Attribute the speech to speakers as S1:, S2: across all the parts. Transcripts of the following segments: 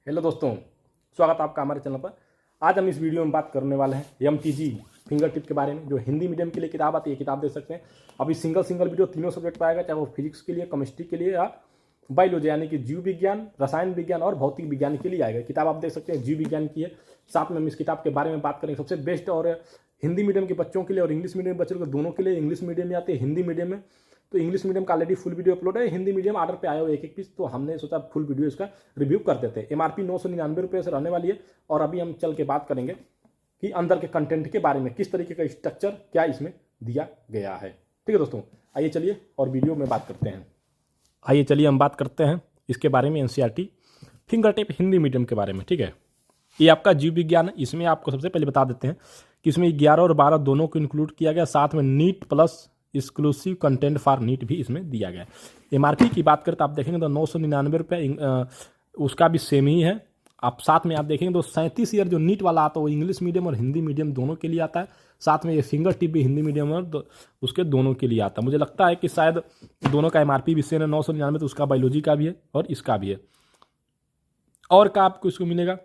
S1: Hello दोस्तों, स्वागत है आपका हमारे चैनल पर। आज हम इस वीडियो में बात करने वाले हैं MTG फिंगर टिप के बारे में, जो हिंदी मीडियम के लिए किताब आती है। किताब देख सकते हैं। अभी सिंगल वीडियो तीनों सब्जेक्ट पर आएगा, चाहे वो फिजिक्स के लिए, केमिस्ट्री के लिए या बायोलॉजी यानी कि जीव विज्ञान, रसायन विज्ञान और भौतिक विज्ञान के लिए आएगा। किताब आप देख सकते हैं जीव विज्ञान की है। साथ में हम इस किताब के बारे में बात करेंगे। सबसे बेस्ट और हिंदी मीडियम के बच्चों के लिए और इंग्लिश मीडियम बच्चों के दोनों के लिए। इंग्लिश मीडियम में आते हैं, हिंदी मीडियम में। तो इंग्लिश मीडियम का ऑलरेडी फुल वीडियो अपलोड है, हिंदी मीडियम ऑर्डर पे आया हो एक पीस, तो हमने सोचा फुल वीडियो इसका रिव्यू कर देते हैं। MRP 999 रुपये से रहने वाली है। और अभी हम चल के बात करेंगे कि अंदर के कंटेंट के बारे में, किस तरीके का स्ट्रक्चर क्या इसमें दिया गया है। ठीक है दोस्तों, आइए चलिए और वीडियो में बात करते हैं। आइए चलिए हम बात करते हैं इसके बारे में, NCERT finger tip Hindi medium के बारे में। ठीक है, ये आपका जीव विज्ञान है। इसमें आपको सबसे पहले बता देते हैं कि इसमें 11 और 12 दोनों को इंक्लूड किया गया। साथ में NEET plus exclusive content for NEET भी इसमें दिया गया है। MRP की बात करें तो आप देखेंगे तो 999 रुपये, उसका भी सेम ही है। आप साथ में आप देखेंगे तो 37 ईयर जो नीट वाला आता है वो इंग्लिश मीडियम और हिंदी मीडियम दोनों के लिए आता है। साथ में ये फिंगर टिप भी हिंदी मीडियम और उसके दोनों के लिए आता है। मुझे लगता है कि शायद दोनों का MRP भी सेम है 999, तो उसका बायोलॉजी का भी है और इसका भी है। और क्या आपको इसको मिलेगा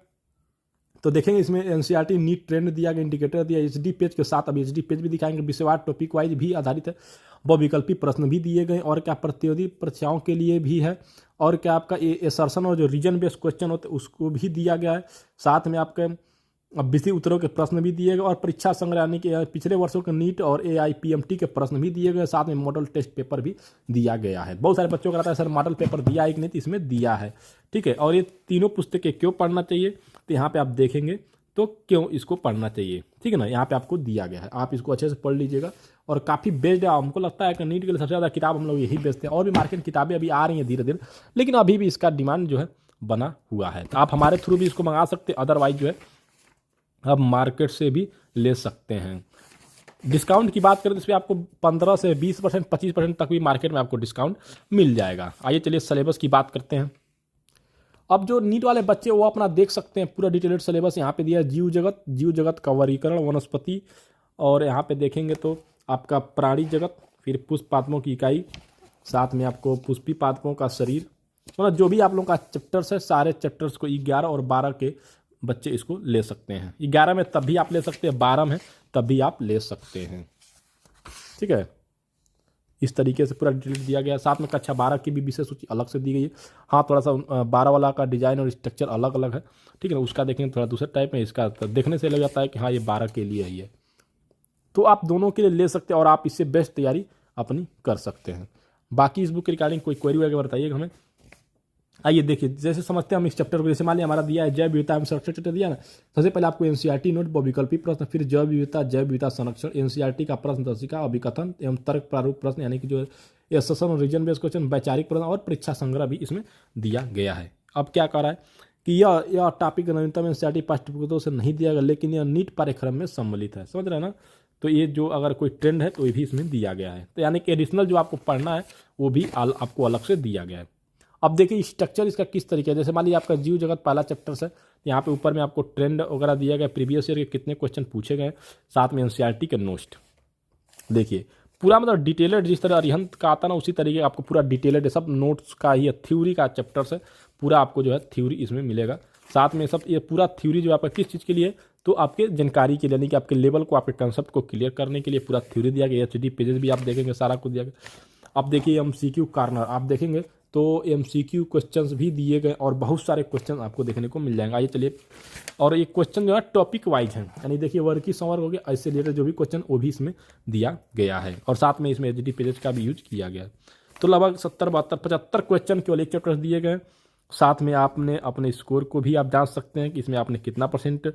S1: तो देखेंगे इसमें NCERT नीट ट्रेंड दिया गया, इंडिकेटर दिया, HD पेज के साथ। अब HD पेज भी दिखाएंगे, विषयवार टॉपिक वाइज भी आधारित है। बहुविकल्पी प्रश्न भी दिए गए और क्या प्रतियोगी परीक्षाओं के लिए भी है। और क्या आपका ये एसर्शन और जो रीजन बेस्ड क्वेश्चन होते हैं उसको भी दिया गया है। साथ में आपके विषय उत्तरों के प्रश्न भी दिए गए और परीक्षा संग्रह यानी कि पिछले वर्षों के नीट और AIPMT के प्रश्न भी दिए गए। साथ में मॉडल टेस्ट पेपर भी दिया गया है। बहुत सारे बच्चों का रहता है सर मॉडल पेपर दिया है कि नहीं, तो इसमें दिया है। ठीक है, और ये तीनों पुस्तकें क्यों पढ़ना चाहिए तो यहाँ पे आप देखेंगे तो क्यों इसको पढ़ना चाहिए। ठीक है ना, यहाँ पे आपको दिया गया है, आप इसको अच्छे से पढ़ लीजिएगा। और काफ़ी बेस्ड है। हमको लगता है कि नीट के लिए सबसे ज़्यादा किताब हम लोग यही बेचते हैं। और भी मार्केट में किताबें अभी आ रही हैं धीरे धीरे, लेकिन अभी भी इसका डिमांड जो है बना हुआ है। तो आप हमारे थ्रू भी इसको मंगा सकते हैं, अदरवाइज जो है आप मार्केट से भी ले सकते हैं। डिस्काउंट की बात करें तो इसमें आपको 15 से 20%, 25% तक भी मार्केट में आपको डिस्काउंट मिल जाएगा। आइए चलिए सिलेबस की बात करते हैं। अब जो नीट वाले बच्चे वो अपना देख सकते हैं, पूरा डिटेल्ड सिलेबस यहाँ पे दिया है। जीव जगत का वर्गीकरण, वनस्पति, और यहाँ पे देखेंगे तो आपका प्राणी जगत, फिर पुष्प पादपों की इकाई, साथ में आपको पुष्पी पादपों का शरीर, मतलब जो भी आप लोगों का चैप्टर्स है सारे चैप्टर्स को 11 और 12 के बच्चे इसको ले सकते हैं। 11 में तब भी आप ले सकते हैं, 12 में तब भी आप ले सकते हैं। ठीक है, इस तरीके से पूरा डिटेल दिया गया। साथ में कक्षा 12 की भी विषय सूची अलग से दी गई है। हाँ, थोड़ा सा 12 वाला का डिजाइन और स्ट्रक्चर अलग अलग है। ठीक है ना, उसका देखेंगे थोड़ा दूसरे टाइप में, इसका तो देखने से लग जाता है कि हाँ ये 12 के लिए ही है। तो आप दोनों के लिए ले सकते हैं और आप इससे बेस्ट तैयारी अपनी कर सकते हैं। बाकी इस बुक के रिगार्डिंग कोई क्वेरी वगैरह बताइएगा हमें। आइए देखिए, जैसे समझते हैं हम इस चैप्टर को। जैसे मान लिया हमारा दिया है जैव विविधता एवं संरक्षण चैप्टर दिया ना, सबसे पहले आपको NCERT नोट, बहुविकल्पी प्रश्न, फिर जैव विविधता संरक्षण, NCERT का प्रश्न दर्शिका, अभिकथन एवं तर्क प्रारूप प्रश्न यानी कि जो एसेशन और रीजन बेस्ड क्वेश्चन, वैचारिक प्रश्न और परीक्षा संग्रह भी इसमें दिया गया है। अब क्या कह रहा है कि यह टॉपिक नवीनतम NCERT पाठ्यपुस्तकों से नहीं दिया गया, लेकिन यह नीट पाठ्यक्रम में सम्मिलित है। समझ रहे हैं ना, तो ये जो अगर कोई ट्रेंड है तो ये भी इसमें दिया गया है। तो यानी कि एडिशनल जो आपको पढ़ना है वो भी आपको अलग से दिया गया है। अब देखिए स्ट्रक्चर इसका किस तरीके है। जैसे मान लीजिए आपका जीव जगत पहला चैप्टर है, यहाँ पे ऊपर में आपको ट्रेंड वगैरह दिया गया, प्रीवियस ईयर के कितने क्वेश्चन पूछे गए, साथ में NCERT के नोट्स। देखिए पूरा मतलब डिटेलेड, जिस तरह अरिहंत का आता ना उसी तरीके आपको पूरा डिटेलेड है। सब नोट्स का ही है, थ्योरी का चैप्टर है, पूरा आपको जो है थ्योरी इसमें मिलेगा। साथ में सब ये पूरा थ्योरी जो आपका किस चीज़ के लिए, तो आपके जानकारी के लिए, यानी कि आपके लेवल को, आपके कंसेप्ट को क्लियर करने के लिए पूरा थ्योरी दिया गया। HD पेजेस भी आप देखेंगे, सारा कुछ दिया गया। अब देखिए MCQ कॉर्नर आप देखेंगे तो MCQ क्वेश्चंस भी दिए गए और बहुत सारे क्वेश्चन आपको देखने को मिल जाएंगे। आइए चलिए, और ये क्वेश्चन जो है टॉपिक वाइज है, यानी देखिए वर्ग की संवर्ग हो गया, ऐसे रिलेटेड जो भी क्वेश्चन वो भी इसमें दिया गया है। और साथ में इसमें HD पेजेस का भी यूज किया गया है। तो लगभग 70, 72, 75 क्वेश्चन केवल एक चैप्टर दिए गए। साथ में आपने अपने स्कोर को भी आप जांच सकते हैं कि इसमें आपने कितना %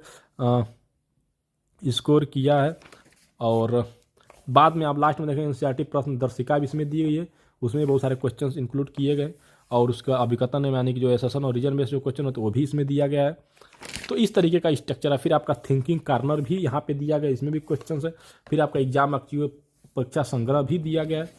S1: स्कोर किया है। और बाद में आप लास्ट में देखेंगे NCERT प्रश्न दर्शिका भी इसमें दी गई है, उसमें बहुत सारे क्वेश्चंस इंक्लूड किए गए। और उसका अभिकथन है, यानी कि जो एसेशन और रीजन बेस्ड जो क्वेश्चन होते हैं वो भी इसमें दिया गया है। तो इस तरीके का स्ट्रक्चर है। फिर आपका थिंकिंग कॉर्नर भी यहाँ पे दिया गया, इसमें भी क्वेश्चन है। फिर आपका एग्जाम परीक्षा संग्रह भी दिया गया है।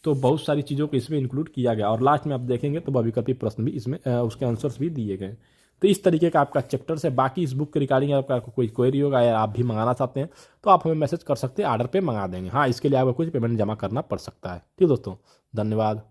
S1: तो बहुत सारी चीज़ों को इसमें इंक्लूड किया गया। और लास्ट में आप देखेंगे तो बहुविकल्पी प्रश्न भी इसमें उसके आंसर्स भी दिए गए। तो इस तरीके का आपका चैप्टर है। बाकी इस बुक के रिगार्डिंग आपका कोई क्वेरी होगा या आप भी मंगाना चाहते हैं तो आप हमें मैसेज कर सकते हैं, ऑर्डर पे मंगा देंगे। हाँ, इसके लिए आपको कुछ पेमेंट जमा करना पड़ सकता है। ठीक दोस्तों, धन्यवाद।